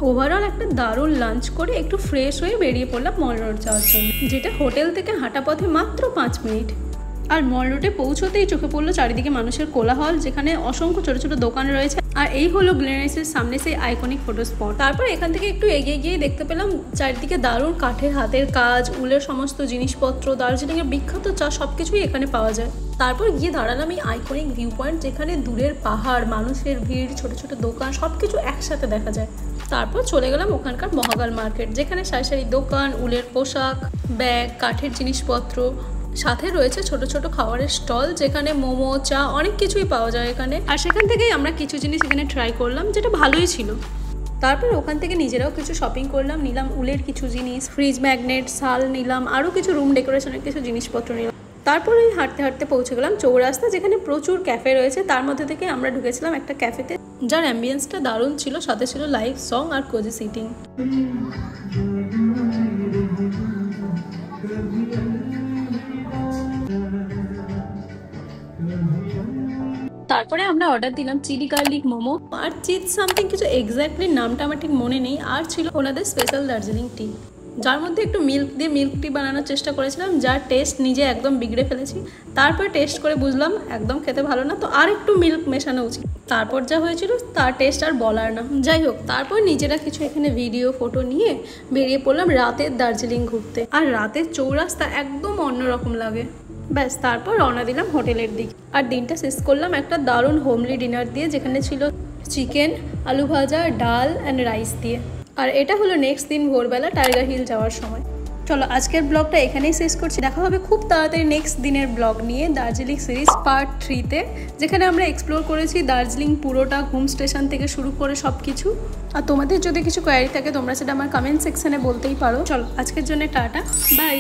Overall একটা দারুণ lunch করে একটু ফ্রেশ হয়ে বেরিয়ে পড়লাম মল রোড যাওয়ার জন্য, যেটা হোটেল থেকে হাঁটা পথে মাত্র 5 মিনিট। আর মল রোডে পৌঁছতেই চোখে পড়লো চারিদিকে মানুষের কোলাহল, যেখানে অসংখ্য ছোট ছোট দোকান রয়েছে। আর এই হলো গ্লেনারিসের সামনে সেই আইকনিক ফটো স্পট। তারপর এখান থেকে একটু এগিয়ে গিয়ে দেখতে পেলাম চারিদিকে দারুণ কাঠের হাতের কাজ, উলের সমস্ত জিনিসপত্র, দার্জিলিংয়ের বিখ্যাত চা সবকিছুই এখানে পাওয়া যায়। তারপর গিয়ে দাঁড়ালাম এই আইকনিক ভিউ পয়েন্ট, যেখানে দূরের পাহাড়, মানুষের ভিড়, ছোট ছোট দোকান সবকিছু একসাথে দেখা যায়। তারপর চলে গেলাম ওখানকার মহাকাল মার্কেট, যেখানে সারি সারি দোকান, উলের পোশাক, ব্যাগ, কাঠের জিনিসপত্র, সাথে রয়েছে ছোট ছোট খাবারের স্টল, যেখানে মোমো, চা অনেক কিছুই পাওয়া যায় এখানে। আর সেখান থেকেই আমরা কিছু জিনিস এখানে ট্রাই করলাম, যেটা ভালোই ছিল। তারপর ওখান থেকে নিজেরাও কিছু শপিং করলাম, নিলাম উলের কিছু জিনিস, ফ্রিজ ম্যাগনেট, শাল নিলাম, আরও কিছু রুম ডেকোরেশনের কিছু জিনিসপত্র নিলাম। তারপরে হাঁটতে হাঁটতে পৌঁছে গেলাম চৌরাস্তা, যেখানে প্রচুর ক্যাফে রয়েছে। তার মধ্যে থেকে আমরা ঢুকেছিলাম একটা ক্যাফেতে, যার অ্যাম্বিয়েন্সটা দারুণ ছিল, সাথে ছিল লাইভ সং আর কোজি সিটিং। তারপরে আমরা অর্ডার দিলাম চিলি গার্লিক মোমো আর চিজ সামথিং কিছু, এক্স্যাক্টলি নামটা আমার ঠিক মনে নেই। আর ছিল ওনাদের স্পেশাল দার্জিলিং টি, যার মধ্যে একটু মিল্ক দিয়ে মিল্ক টি বানানোর চেষ্টা করেছিলাম, যার টেস্ট নিজে একদম বিগড়ে ফেলেছি। তারপর টেস্ট করে বুঝলাম একদম খেতে ভালো না, তো আর একটু মিল্ক মেশানো উচিত। তারপর যা হয়েছিল তার টেস্ট আর বলার না। যাই হোক, তারপর নিজেরা কিছু এখানে ভিডিও ফটো নিয়ে বেরিয়ে পড়লাম রাতের দার্জিলিং ঘুরতে। আর রাতের চৌরাস্তা একদম অন্যরকম লাগে। ব্যাস, তারপর রওনা দিলাম হোটেলের দিকে। আর দিনটা শেষ করলাম একটা দারুণ হোমলি ডিনার দিয়ে, যেখানে ছিল চিকেন, আলু ভাজা, ডাল অ্যান্ড রাইস দিয়ে। আর এটা হলো নেক্সট দিন ভোরবেলা টাইগার হিল যাওয়ার সময়। চলো আজকের ব্লগটা এখানেই শেষ করছি। দেখা হবে খুব তাড়াতাড়ি নেক্সট দিনের ব্লগ নিয়ে দার্জিলিং সিরিজ পার্ট 3-তে, যেখানে আমরা এক্সপ্লোর করেছি দার্জিলিং পুরোটা, ঘুম স্টেশন থেকে শুরু করে সব কিছু। আর তোমাদের যদি কিছু কোয়ারি থাকে তোমরা সেটা আমার কমেন্ট সেকশনে বলতেই পারো। চলো আজকের জন্য টাটা, বাই।